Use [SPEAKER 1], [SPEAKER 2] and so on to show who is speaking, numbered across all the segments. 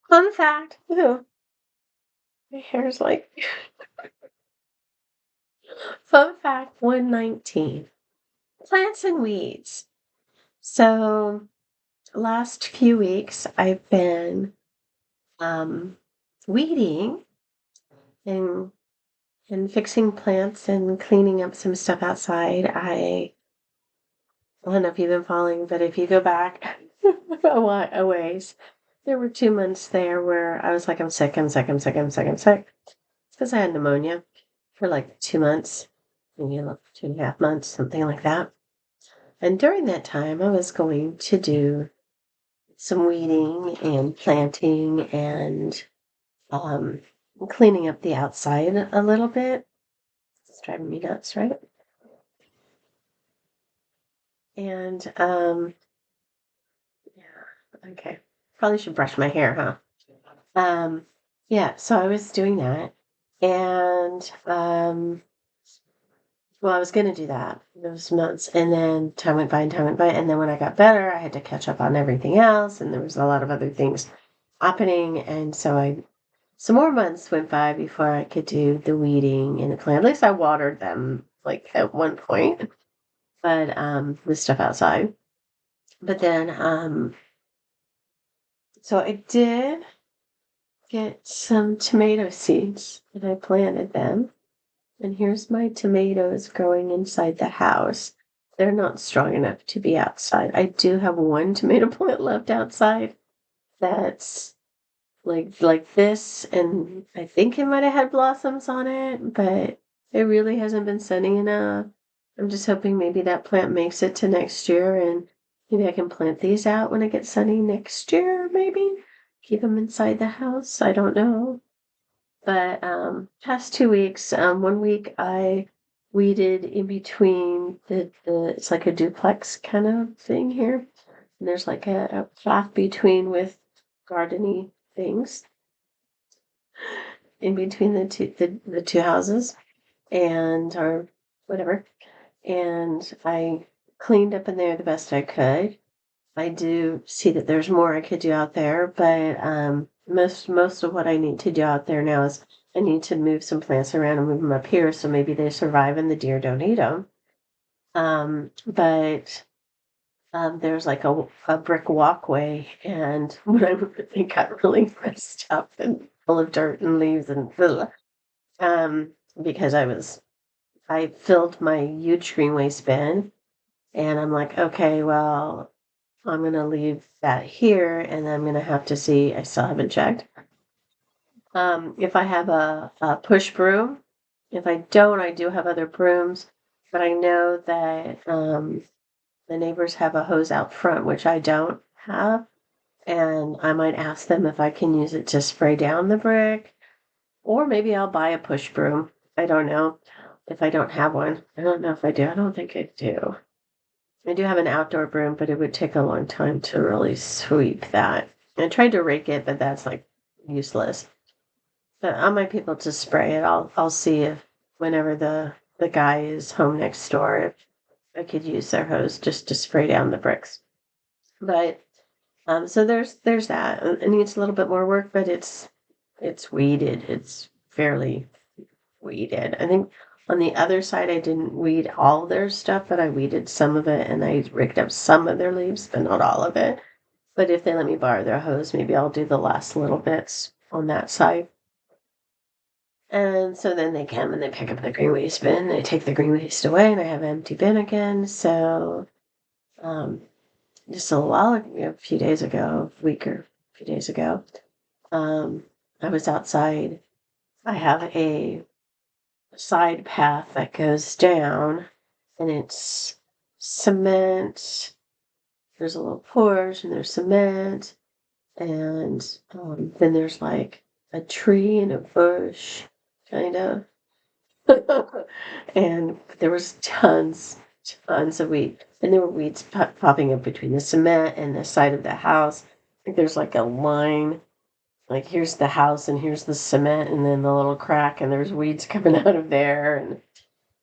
[SPEAKER 1] Fun fact. Ew, my hair's like fun fact 119. Plants and weeds. So last few weeks I've been um weeding and fixing plants and cleaning up some stuff outside. I don't know if you've been following, but if you go back a ways, there were 2 months there where I was like, I'm sick, I'm sick, I'm sick, I'm sick, I'm sick. Because I had pneumonia for like 2 months, maybe like 2.5 months, something like that. And during that time, I was going to do some weeding and planting and um, cleaning up the outside a little bit. It's driving me nuts, right? And yeah, okay. Probably should brush my hair, huh? Yeah, so I was doing that. And well, I was gonna do that those months, and then time went by and time went by, and then when I got better, I had to catch up on everything else, and there was a lot of other things happening, and so some more months went by before I could do the weeding and the plant. At least I watered them like at one point, but with stuff outside. But then so I did get some tomato seeds and I planted them. And here's my tomatoes growing inside the house. They're not strong enough to be outside. I do have one tomato plant left outside that's like this, and I think it might have had blossoms on it, but it really hasn't been sunny enough. I'm just hoping maybe that plant makes it to next year, and maybe I can plant these out when it gets sunny next year, maybe. Keep them inside the house. I don't know. But past 2 weeks, one week I weeded in between the it's like a duplex kind of thing here. And there's like a path between with gardeny things in between the two houses and or whatever. And I cleaned up in there the best I could. I do see that there's more I could do out there, but most of what I need to do out there now is I need to move some plants around and move them up here so maybe they survive and the deer don't eat them. But there's like a brick walkway, and when I moved it got really messed up and full of dirt and leaves and ugh. Because I filled my huge green waste bin, and I'm like, okay, well, I'm gonna leave that here, and I'm gonna have to see. I still haven't checked. If I have a push broom. If I don't, I do have other brooms, but I know that the neighbors have a hose out front, which I don't have, and I might ask them if I can use it to spray down the brick, or maybe I'll buy a push broom. I don't know if I don't have one. I don't know if I do. I don't think I do. I do have an outdoor broom, but it would take a long time to really sweep that. I tried to rake it, but that's like useless. But I might be able to spray it. I'll see if whenever the guy is home next door, if I could use their hose just to spray down the bricks. But so there's that. It needs a little bit more work, but it's weeded. It's fairly weeded. I think on the other side, I didn't weed all their stuff, but I weeded some of it and I raked up some of their leaves, but not all of it. But if they let me borrow their hose, maybe I'll do the last little bits on that side. And so then they come and they pick up the green waste bin. They take the green waste away, and I have an empty bin again. So um, just a few days ago, a week or a few days ago, um, I was outside. I have a side path that goes down, and it's cement. There's a little porch, and there's cement, and then there's like a tree and a bush, kind of. And there was tons of weed, and there were weeds popping up between the cement and the side of the house. Like there's like a line, like here's the house and here's the cement, and then the little crack, and there's weeds coming out of there. And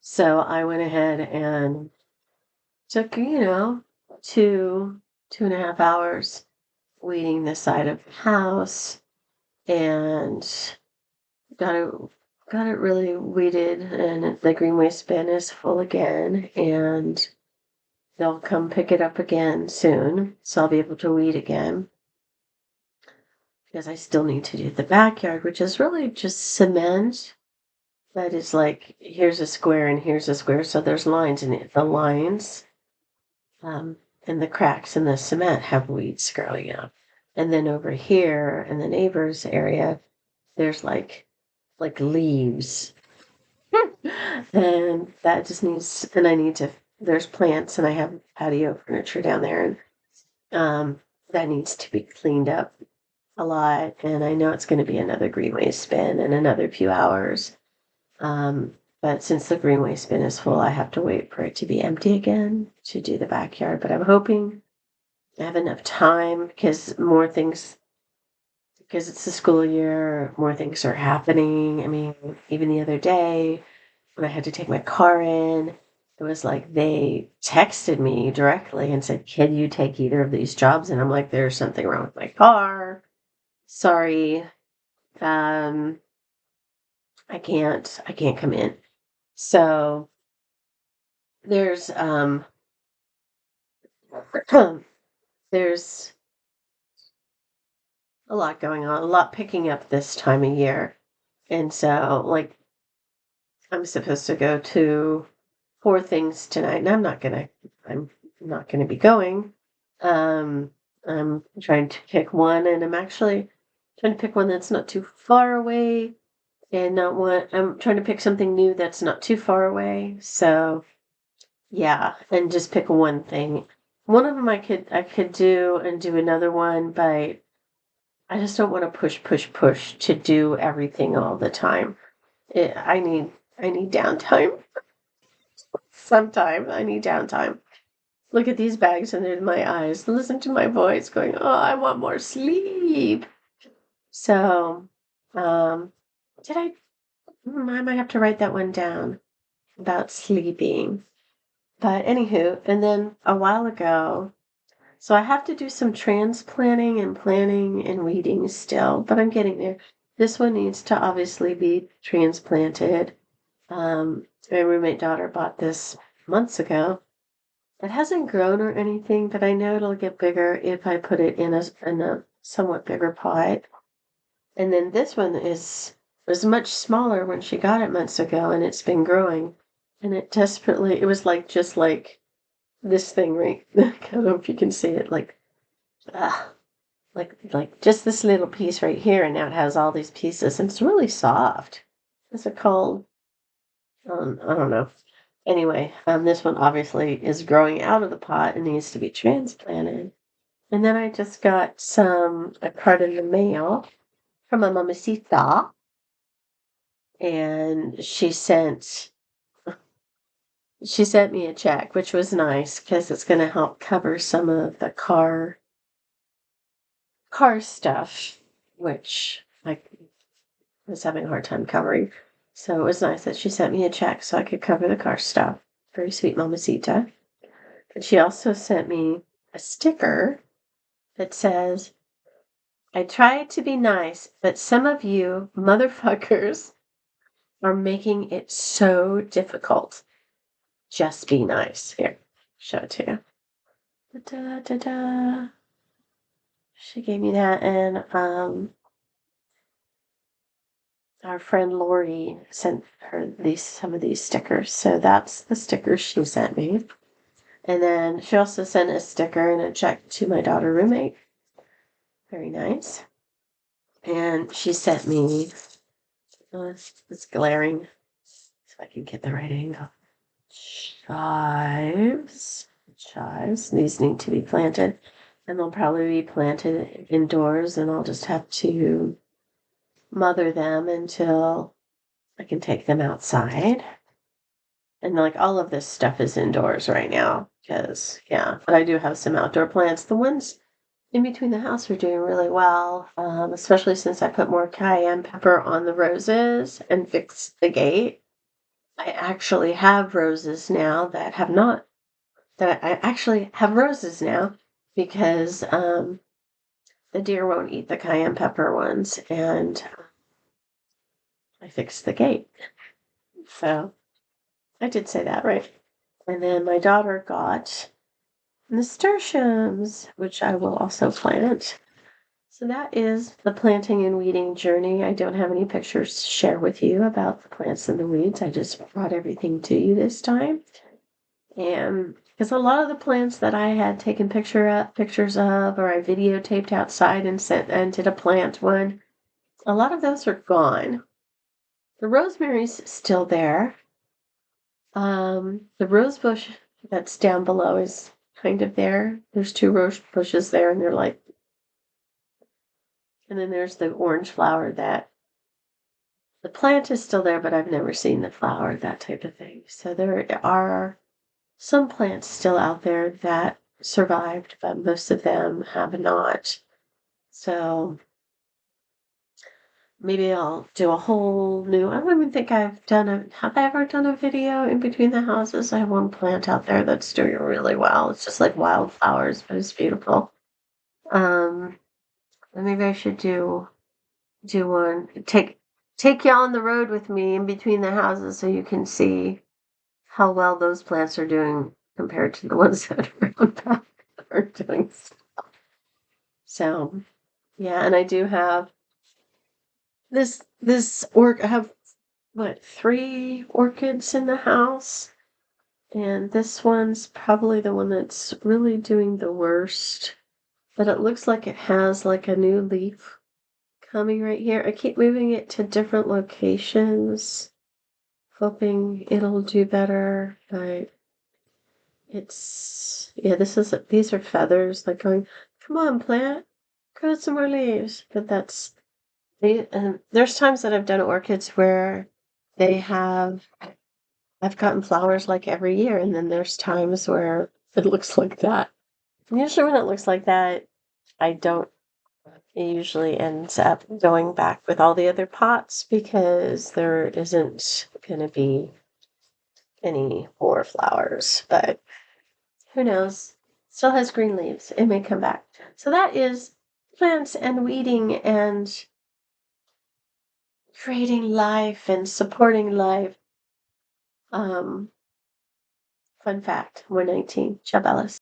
[SPEAKER 1] so I went ahead and took, 2.5 hours weeding the side of the house. and got it got it really weeded, and the green waste bin is full again, and they'll come pick it up again soon, so I'll be able to weed again. Because I still need to do the backyard, which is really just cement. That is like, here's a square and here's a square, so there's lines in it. The lines and the cracks in the cement have weeds growing up. And then over here in the neighbor's area, there's like leaves. And that just needs, and I need to, there's plants and I have patio furniture down there, and that needs to be cleaned up a lot. And I know it's going to be another green waste spin in another few hours. But since the green waste bin is full, I have to wait for it to be empty again to do the backyard. But I'm hoping I have enough time because more things, because it's the school year, more things are happening. I mean, even the other day when I had to take my car in, it was like they texted me directly and said, "Can you take either of these jobs?" And I'm like, "There's something wrong with my car. Sorry. Um, I can't come in." So there's there's a lot going on, a lot picking up this time of year. And so like I'm supposed to go to 4 things tonight, and I'm not gonna be going. Um I'm trying to pick one, and I'm actually trying to pick one that's not too far away, and not one I'm trying to pick something new that's not too far away. So yeah, and just pick one thing. One of them I could do and do another one, but I just don't want to push, push, push to do everything all the time. I need downtime. Sometimes I need downtime. Look at these bags under my eyes. Listen to my voice going, "Oh, I want more sleep." So, did I? I might have to write that one down about sleeping. But anywho, and then a while ago, so I have to do some transplanting and planting and weeding still, but I'm getting there. This one needs to obviously be transplanted. My roommate daughter bought this months ago. It hasn't grown or anything, but I know it'll get bigger if I put it in a somewhat bigger pot. And then this one was much smaller when she got it months ago, and it's been growing. And it was like just like this thing right. I don't know if you can see it, ah, like just this little piece right here, and now it has all these pieces, and it's really soft. What's it called? I don't know. Anyway, this one obviously is growing out of the pot and needs to be transplanted. And then I just got a card in the mail from a mamacita, and she sent me a check, which was nice because it's going to help cover some of the car stuff, which I was having a hard time covering. So it was nice that she sent me a check so I could cover the car stuff. Very sweet mamacita. And she also sent me a sticker that says, "I tried to be nice, but some of you motherfuckers are making it so difficult. Just be nice." Here, show it to you. Da, da, da. She gave me that, and our friend Lori sent her some of these stickers. So that's the stickers she sent me. And then she also sent a sticker and a check to my daughter roommate. Very nice. And she sent me, it's glaring, so I can get the right angle. Chives. Chives. These need to be planted. And they'll probably be planted indoors, and I'll just have to mother them until I can take them outside. And like all of this stuff is indoors right now because, yeah, but I do have some outdoor plants. The ones in between the house are doing really well, especially since I put more cayenne pepper on the roses and fixed the gate. I actually have roses now that I actually have roses now because the deer won't eat the cayenne pepper ones, and I fixed the gate. So I did say that, right? And then my daughter got nasturtiums, which I will also plant. So that is the planting and weeding journey. I don't have any pictures to share with you about the plants and the weeds. I just brought everything to you this time. And because a lot of the plants that I had taken pictures of, or I videotaped outside and sent and did a plant one, a lot of those are gone. The rosemary's still there. The rose bush that's down below is kind of there. There's two rose bushes there, and they're like, and then there's the orange flower that the plant is still there, but I've never seen the flower, that type of thing. So there are some plants still out there that survived, but most of them have not. So maybe I'll do a whole new, I don't even think have I ever done a video in between the houses? I have one plant out there that's doing really well. It's just like wildflowers, but it's beautiful. Maybe I should do one. Take y'all on the road with me in between the houses so you can see how well those plants are doing compared to the ones that are around back that are doing stuff. So yeah, and I do have I have what, 3 orchids in the house, and this one's probably the one that's really doing the worst. But it looks like it has like a new leaf coming right here. I keep moving it to different locations, hoping it'll do better, but yeah, these are feathers, like going, come on, plant, grow some more leaves. But there's times that I've done orchids where I've gotten flowers like every year, and then there's times where it looks like that. And usually when it looks like that, I don't it usually ends up going back with all the other pots because there isn't going to be any more flowers. But who knows? Still has green leaves. It may come back. So that is plants and weeding and creating life and supporting life. Fun fact 119. Ciao, Bellas.